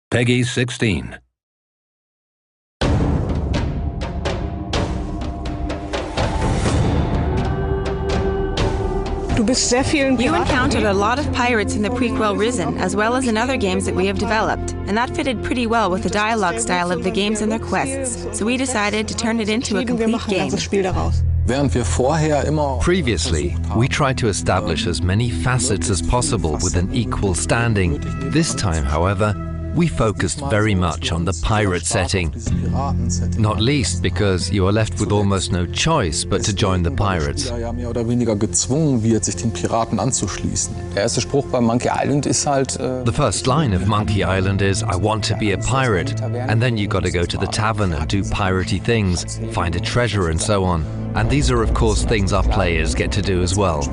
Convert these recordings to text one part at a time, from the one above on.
Peggy 16. You encountered a lot of pirates in the prequel Risen, as well as in other games that we have developed, and that fitted pretty well with the dialogue style of the games and their quests, so we decided to turn it into a complete game. Previously, we tried to establish as many facets as possible with an equal standing. This time, however, we focused very much on the pirate setting, not least because you are left with almost no choice but to join the pirates. The first line of Monkey Island is, "I want to be a pirate," and then you got to go to the tavern and do piratey things, find a treasure and so on. And these are of course things our players get to do as well.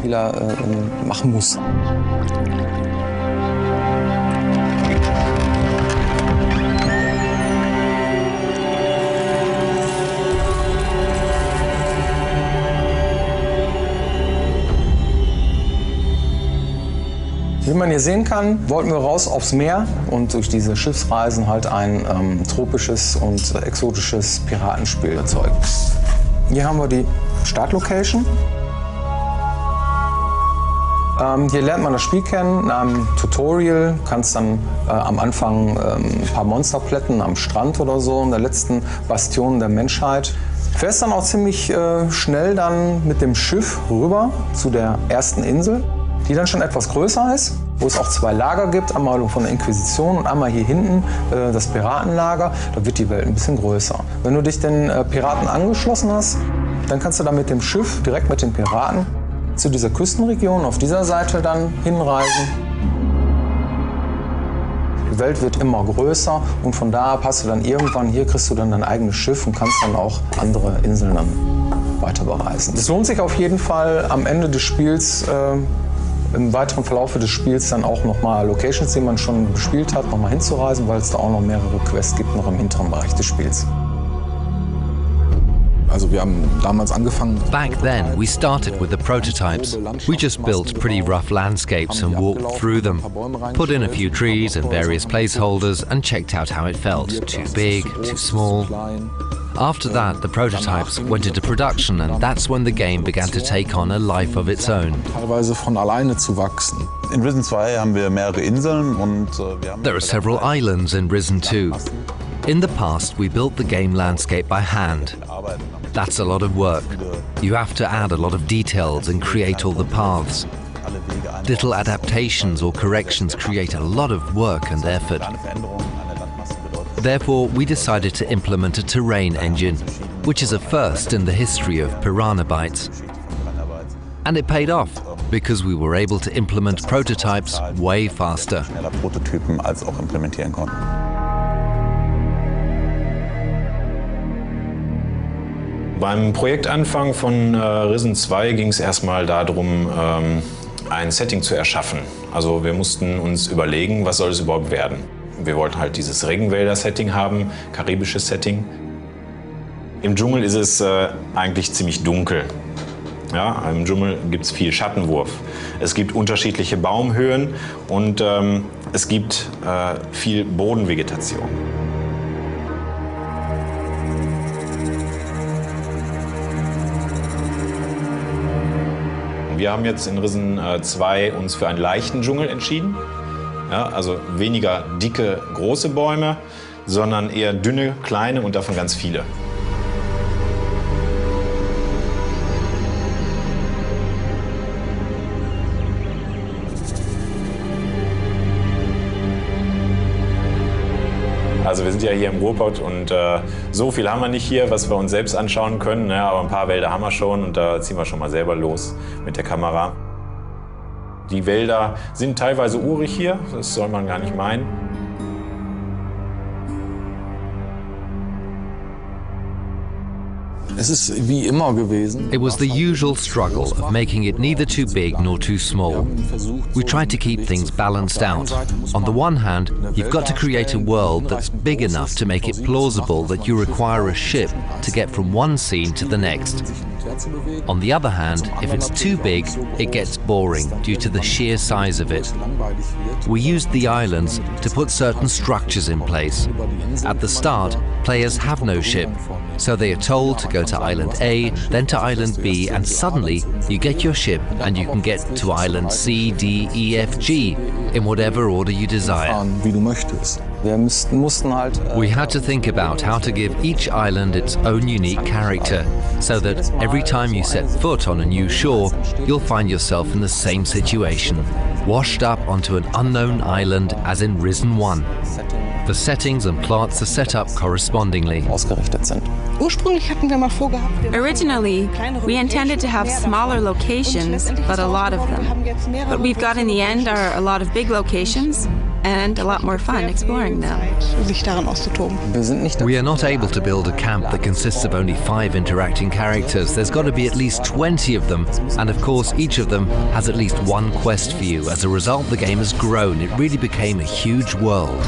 Wie man hier sehen kann, wollten wir raus aufs Meer und durch diese Schiffsreisen halt ein tropisches und exotisches Piratenspiel erzeugen. Hier haben wir die Startlocation. Hier lernt man das Spiel kennen in einem Tutorial. Du kannst dann am Anfang ein paar Monster plätten am Strand oder so, in der letzten Bastion der Menschheit. Du fährst dann auch ziemlich schnell dann mit dem Schiff rüber zu der ersten Insel, die dann schon etwas größer ist, wo es auch zwei Lager gibt, einmal von der Inquisition und einmal hier hinten das Piratenlager. Da wird die Welt ein bisschen größer. Wenn du dich den Piraten angeschlossen hast, dann kannst du dann mit dem Schiff direkt mit den Piraten zu dieser Küstenregion auf dieser Seite dann hinreisen. Die Welt wird immer größer und von da ab hast du dann irgendwann, hier kriegst du dann dein eigenes Schiff und kannst dann auch andere Inseln dann weiter bereisen. Es lohnt sich auf jeden Fall am Ende des Spiels, im weiteren Verlauf des Spiels dann auch nochmal Locations, die man schon bespielt hat, nochmal hinzureisen, weil es da auch noch mehrere Quests gibt, noch im hinteren Bereich des Spiels. Also wir haben damals angefangen. Back then, we started with the prototypes. We just built pretty rough landscapes and walked through them, put in a few trees and various placeholders and checked out how it felt. Too big, too small. After that, the prototypes went into production and that's when the game began to take on a life of its own. Teilweise von alleine zu wachsen. In Risen 2 haben wir mehrere Inseln und There are several islands in Risen 2. In the past, we built the game landscape by hand. That's a lot of work. You have to add a lot of details and create all the paths. Little adaptations or corrections create a lot of work and effort. Therefore, we decided to implement a terrain engine, which is a first in the history of Piranha Bytes. And it paid off, because we were able to implement prototypes way faster. Prototypen als auch implementieren konnten. Beim Projektanfang von Risen 2 ging es erstmal darum, ein Setting zu erschaffen. Also wir mussten uns überlegen, was soll es überhaupt werden. Wir wollten halt dieses Regenwälder-Setting haben, karibisches Setting. Im Dschungel ist es eigentlich ziemlich dunkel. Ja, im Dschungel gibt es viel Schattenwurf. Es gibt unterschiedliche Baumhöhen und es gibt viel Bodenvegetation. Wir haben jetzt in Risen 2 uns für einen leichten Dschungel entschieden. Ja, also weniger dicke, große Bäume, sondern eher dünne, kleine und davon ganz viele. Also wir sind ja hier im Ruhrpott und so viel haben wir nicht hier, was wir uns selbst anschauen können. Ja, aber ein paar Wälder haben wir schon und da ziehen wir schon mal selber los mit der Kamera. Die Wälder sind teilweise urig hier, das soll man gar nicht meinen. Es ist wie immer gewesen. It was the usual struggle of making it neither too big nor too small. We tried to keep things balanced out. On the one hand, you've got to create a world that's big enough to make it plausible that you require a ship to get from one scene to the next. On the other hand, if it's too big, it gets boring due to the sheer size of it. We used the islands to put certain structures in place. At the start, players have no ship, so they are told to go to Island A, then to Island B, and suddenly you get your ship and you can get to Island C, D, E, F, G, in whatever order you desire. We had to think about how to give each island its own unique character, so that every time you set foot on a new shore, you'll find yourself in the same situation, washed up onto an unknown island as in Risen 1. The settings and plots are set up correspondingly. Originally, we intended to have smaller locations, but a lot of them. What we've got in the end are a lot of big locations and a lot more fun exploring them. We are not able to build a camp that consists of only 5 interacting characters. There's got to be at least 20 of them, and of course each of them has at least one quest for you. As a result, the game has grown. It really became a huge world.